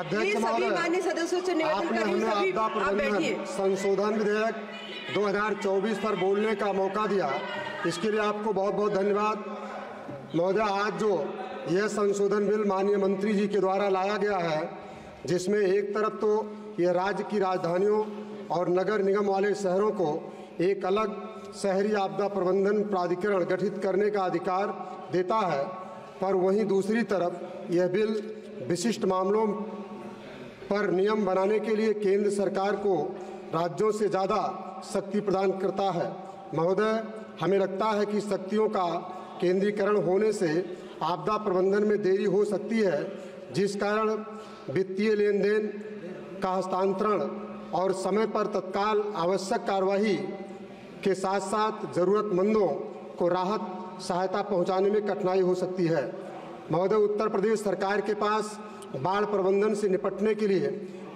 अध्यक्ष महोदय, माननीय सदस्यों से निवेदन आपने कर रही हमें हूं, सभी आपदा आप प्रबंधन बैठिए। संशोधन विधेयक 2024 पर बोलने का मौका दिया, इसके लिए आपको बहुत बहुत धन्यवाद। महोदय, आज जो यह संशोधन बिल माननीय मंत्री जी के द्वारा लाया गया है, जिसमें एक तरफ तो यह राज्य की राजधानियों और नगर निगम वाले शहरों को एक अलग शहरी आपदा प्रबंधन प्राधिकरण गठित करने का अधिकार देता है, पर वहीं दूसरी तरफ यह बिल विशिष्ट मामलों पर नियम बनाने के लिए केंद्र सरकार को राज्यों से ज़्यादा शक्ति प्रदान करता है। महोदय, हमें लगता है कि शक्तियों का केंद्रीकरण होने से आपदा प्रबंधन में देरी हो सकती है, जिस कारण वित्तीय लेन देन का हस्तांतरण और समय पर तत्काल आवश्यक कार्यवाही के साथ साथ ज़रूरतमंदों को राहत सहायता पहुंचाने में कठिनाई हो सकती है। महोदय, उत्तर प्रदेश सरकार के पास बाढ़ प्रबंधन से निपटने के लिए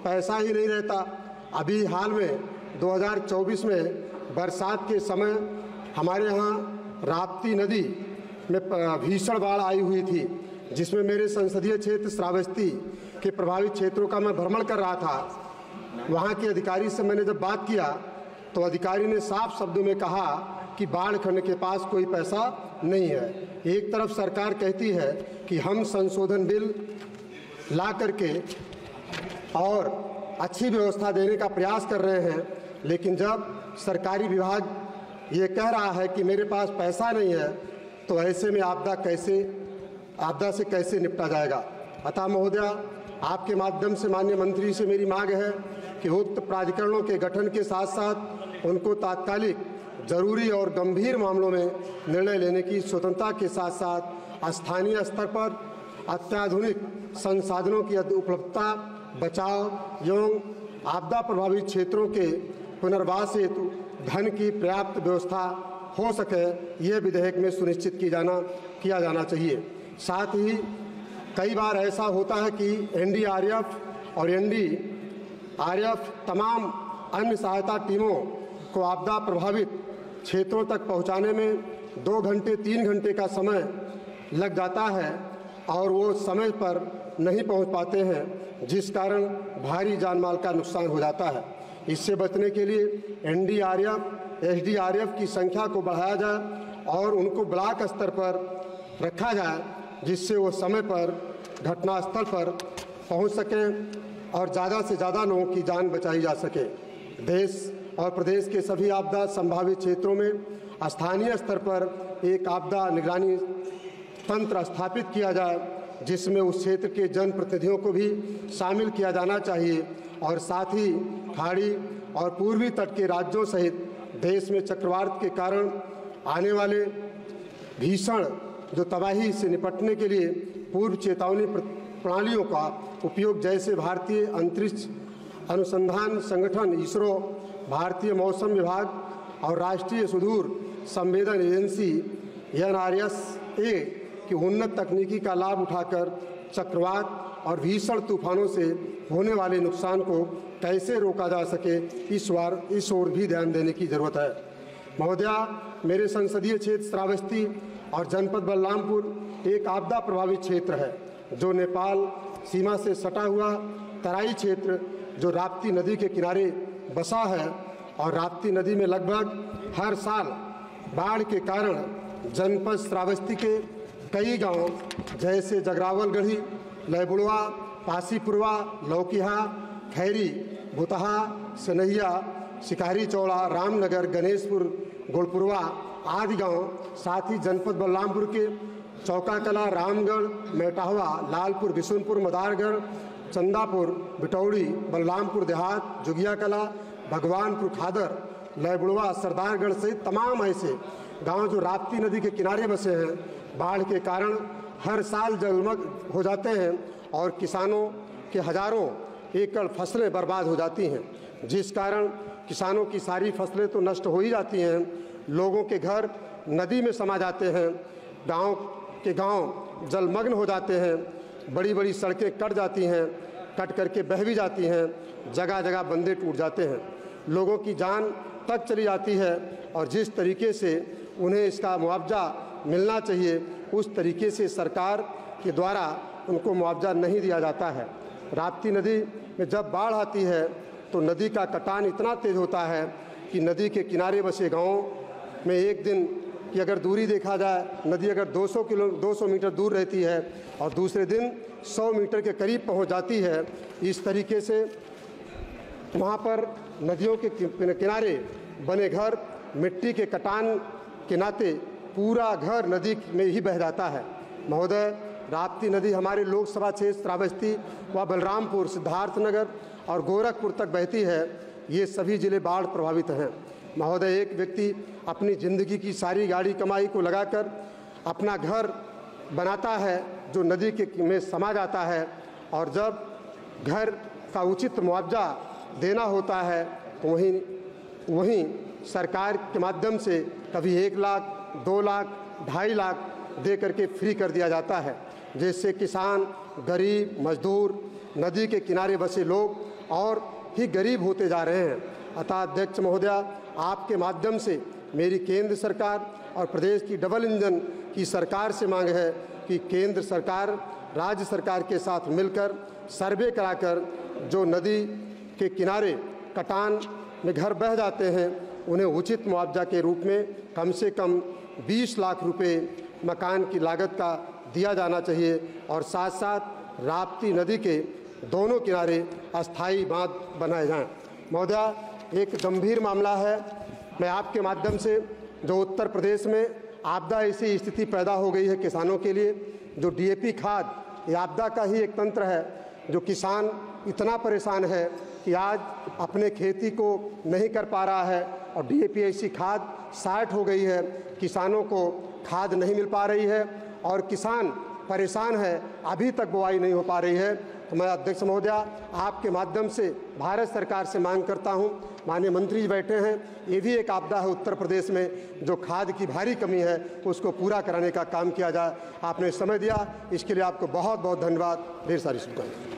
पैसा ही नहीं रहता। अभी हाल में 2024 में बरसात के समय हमारे यहाँ राप्ती नदी में भीषण बाढ़ आई हुई थी, जिसमें मेरे संसदीय क्षेत्र श्रावस्ती के प्रभावित क्षेत्रों का मैं भ्रमण कर रहा था। वहाँ के अधिकारी से मैंने जब बात किया तो अधिकारी ने साफ शब्दों में कहा कि बाढ़ खंड के पास कोई पैसा नहीं है। एक तरफ सरकार कहती है कि हम संशोधन बिल ला करके और अच्छी व्यवस्था देने का प्रयास कर रहे हैं, लेकिन जब सरकारी विभाग ये कह रहा है कि मेरे पास पैसा नहीं है, तो ऐसे में आपदा से कैसे निपटा जाएगा। अतः महोदया, आपके माध्यम से माननीय मंत्री से मेरी मांग है कि उक्त प्राधिकरणों के गठन के साथ साथ उनको तात्कालिक जरूरी और गंभीर मामलों में निर्णय लेने की स्वतंत्रता के साथ साथ स्थानीय स्तर पर अत्याधुनिक संसाधनों की उपलब्धता, बचाव एवं आपदा प्रभावित क्षेत्रों के पुनर्वास हेतु धन की पर्याप्त व्यवस्था हो सके, यह विधेयक में सुनिश्चित किया जाना चाहिए। साथ ही कई बार ऐसा होता है कि एनडीआरएफ और एनडीआरएफ तमाम अन्य सहायता टीमों को आपदा प्रभावित क्षेत्रों तक पहुंचाने में 2 घंटे 3 घंटे का समय लग जाता है और वो समय पर नहीं पहुंच पाते हैं, जिस कारण भारी जानमाल का नुकसान हो जाता है। इससे बचने के लिए एनडीआरएफ एसडीआरएफ की संख्या को बढ़ाया जाए और उनको ब्लॉक स्तर पर रखा जाए, जिससे वो समय पर घटनास्थल पर पहुंच सकें और ज़्यादा से ज़्यादा लोगों की जान बचाई जा सके। देश और प्रदेश के सभी आपदा संभावित क्षेत्रों में स्थानीय स्तर पर एक आपदा निगरानी तंत्र स्थापित किया जाए, जिसमें उस क्षेत्र के जनप्रतिनिधियों को भी शामिल किया जाना चाहिए और साथ ही खाड़ी और पूर्वी तट के राज्यों सहित देश में चक्रवात के कारण आने वाले भीषण जो तबाही से निपटने के लिए पूर्व चेतावनी प्रणालियों का उपयोग, जैसे भारतीय अंतरिक्ष अनुसंधान संगठन इसरो, भारतीय मौसम विभाग और राष्ट्रीय सुदूर संवेदन एजेंसी NRSA की उन्नत तकनीकी का लाभ उठाकर चक्रवात और भीषण तूफानों से होने वाले नुकसान को कैसे रोका जा सके, इस ओर भी ध्यान देने की ज़रूरत है। महोदया, मेरे संसदीय क्षेत्र श्रावस्ती और जनपद बलरामपुर एक आपदा प्रभावित क्षेत्र है, जो नेपाल सीमा से सटा हुआ तराई क्षेत्र जो राप्ती नदी के किनारे बसा है और राप्ती नदी में लगभग हर साल बाढ़ के कारण जनपद श्रावस्ती के कई गांव जैसे जगरावलगढ़ी, लयबुड़वा, पासीपुरवा, लौकीहा, खैरी, भुतहा, सनहिया, शिकारी चौड़ा, रामनगर, गणेशपुर, गोलपुरवा आदि गांव, साथ ही जनपद बलरामपुर के चौकाकला, रामगढ़, मेटाहवा, लालपुर, बिशुनपुर, मदारगढ़, चंदापुर, बिटौड़ी, बलरामपुर देहात, जुगियाकला, भगवानपुर खादर, लयबुड़वा, सरदारगढ़ सहित तमाम ऐसे गांव जो राप्ती नदी के किनारे बसे हैं, बाढ़ के कारण हर साल जलमग्न हो जाते हैं और किसानों के हजारों एकड़ फसलें बर्बाद हो जाती हैं, जिस कारण किसानों की सारी फसलें तो नष्ट हो ही जाती हैं, लोगों के घर नदी में समा जाते हैं, गांव जलमग्न हो जाते हैं, बड़ी बड़ी सड़कें कट जाती हैं, कट करके बह भी जाती हैं, जगह जगह बंदे टूट जाते हैं, लोगों की जान तक चली जाती है और जिस तरीके से उन्हें इसका मुआवजा मिलना चाहिए, उस तरीके से सरकार के द्वारा उनको मुआवजा नहीं दिया जाता है। राप्ती नदी में जब बाढ़ आती है तो नदी का कटान इतना तेज़ होता है कि नदी के किनारे बसे गाँव में एक दिन की अगर दूरी देखा जाए, नदी अगर 200 मीटर दूर रहती है और दूसरे दिन 100 मीटर के करीब पहुंच जाती है। इस तरीके से वहाँ पर नदियों के किनारे बने घर मिट्टी के कटान के नाते पूरा घर नदी में ही बह जाता है। महोदय, राप्ती नदी हमारे लोकसभा क्षेत्र श्रावस्ती व बलरामपुर, सिद्धार्थनगर और गोरखपुर तक बहती है। ये सभी जिले बाढ़ प्रभावित हैं। महोदय, एक व्यक्ति अपनी ज़िंदगी की सारी गाड़ी कमाई को लगाकर अपना घर बनाता है जो नदी के में समा जाता है, और जब घर का उचित मुआवजा देना होता है तो वहीं सरकार के माध्यम से कभी 1 लाख, 2 लाख, 2.5 लाख दे करके फ्री कर दिया जाता है, जिससे किसान, गरीब, मजदूर, नदी के किनारे बसे लोग और ही गरीब होते जा रहे हैं। अतः अध्यक्ष महोदया, आपके माध्यम से मेरी केंद्र सरकार और प्रदेश की डबल इंजन की सरकार से मांग है कि केंद्र सरकार राज्य सरकार के साथ मिलकर सर्वे कराकर जो नदी के किनारे कटान में घर बह जाते हैं उन्हें उचित मुआवजा के रूप में कम से कम 20 लाख रुपए मकान की लागत का दिया जाना चाहिए, और साथ साथ राप्ती नदी के दोनों किनारे अस्थायी बांध बनाए जाएं। महोदया, एक गंभीर मामला है। मैं आपके माध्यम से, जो उत्तर प्रदेश में आपदा ऐसी स्थिति पैदा हो गई है किसानों के लिए, जो डीएपी खाद, ये आपदा का ही एक तंत्र है, जो किसान इतना परेशान है कि आज अपने खेती को नहीं कर पा रहा है, और डीएपी ऐसी खाद 60 हो गई है, किसानों को खाद नहीं मिल पा रही है और किसान परेशान है, अभी तक बुआई नहीं हो पा रही है। तो मैं अध्यक्ष महोदया आपके माध्यम से भारत सरकार से मांग करता हूं, माननीय मंत्री जी बैठे हैं, ये भी एक आपदा है उत्तर प्रदेश में, जो खाद की भारी कमी है उसको पूरा कराने का काम किया जाए। आपने समय दिया, इसके लिए आपको बहुत बहुत धन्यवाद। ढेर सारी शुभकामनाएं।